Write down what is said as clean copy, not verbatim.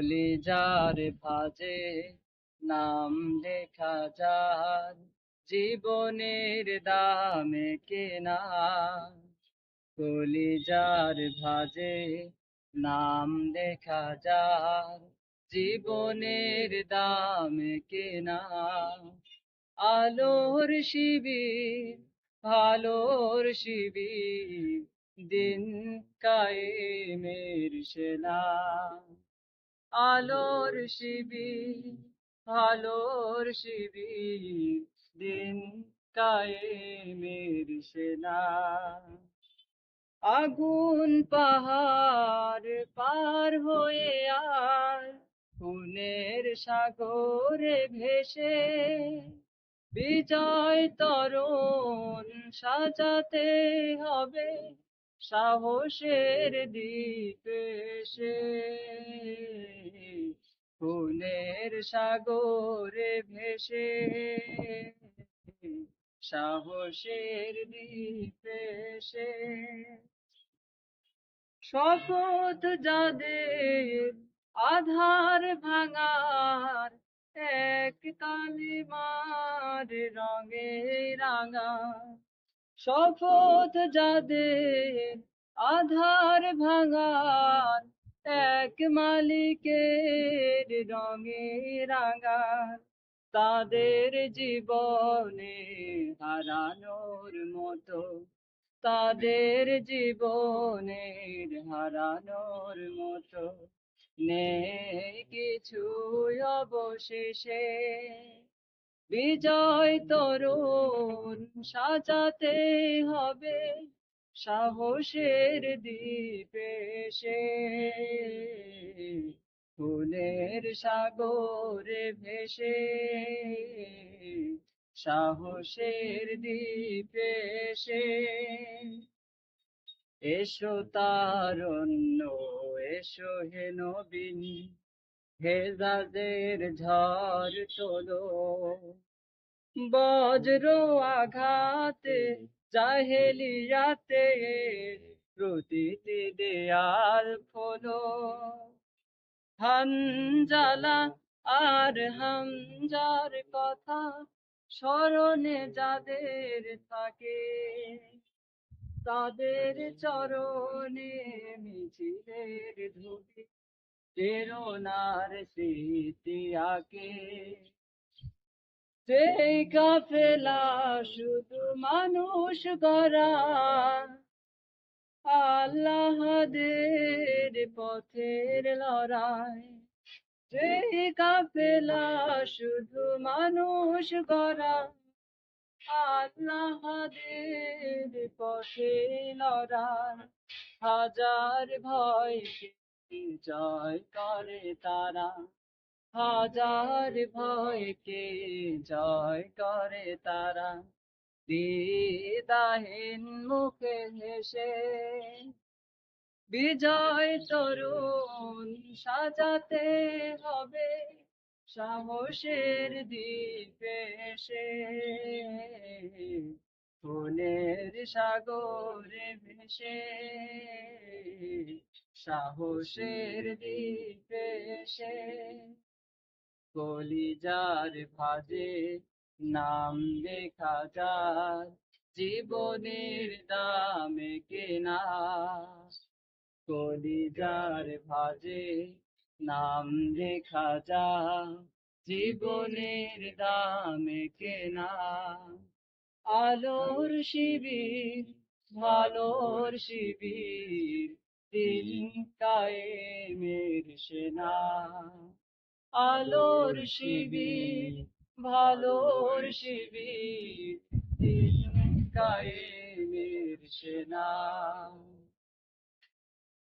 কলিজার ভাঁজে নাম লেখা যার, জীবনের দামে কেনা। কলিজার ভাঁজে নাম লেখা যার, জীবনের দামে কেনা। আলোর শিবির, ভালোর শিবির, দিন কায়েমের সেনা। আলোর শিবির, ভালোর শিবির, দিন কায়েমের সেনা। আগুন পাহাড় পার হয়ে আর খুনের সাগরে ভেসে, বিজয় তরণ সাজাতে হবে সাহসের দ্বীপে সে। খুনের সাগরে ভেসে, সাহসের দ্বীপে সে। শপথ যাদের আধার ভাঙার, এক কালিমার রঙে রাঙা। শপথ যাদের আধার ভাঙার, এক মালিকের রঙে রাঙা। তাদের জীবনে হারানোর মতো, তাদের জীবনের হারানোর মতো নেই কিছু অবশেষে। বিজয় তরুণ সাজাতে হবে সাহসের দ্বীপে সে। ফুলের সাগরে ভেসে, সাহসের দ্বীপে সে। এসো তারণ্য, এসো হে নবীন, হেজাজের ঝড় তোলো। বজ্র আঘাতে জাহেলিয়াতে প্রতিটি দেয়াল খোলো। হানজালা আর হামজার কথা স্মরণে যাদের থাকে, তাদের চরণে মিছিলের ধুলি প্রেরণার স্মৃতি আঁকে। সেই কাফেলা শুধু মানুষ গড়া, আল্লাহদের পথের লড়াই। সেই কাফেলা শুধু মানুষ গড়া, আল্লাহদের পথে লড়াই। হাজার ভয়কে জয় করে তারা, হাজার ভয়কে জয় করে তারা। দ্বিধাহীন মুখে হেসে, বিজয় তরুণ সাজাতে হবে সাহসের দ্বীপে সে। ফুলের সাগরে ভেসে, সাহসের দ্বীপে সে। কলিজার ভাঁজে নাম লেখা যার, জীবনের দামে কেনা। কলিজার ভাঁজে নাম লেখা যার, জীবনের দামে কেনা। আলোর শিবির, ভালোর শিবির, দিন কায়েমের সেনা। আলোর শিবির, ভালোর শিবির, দিন কায়েমের সেনা।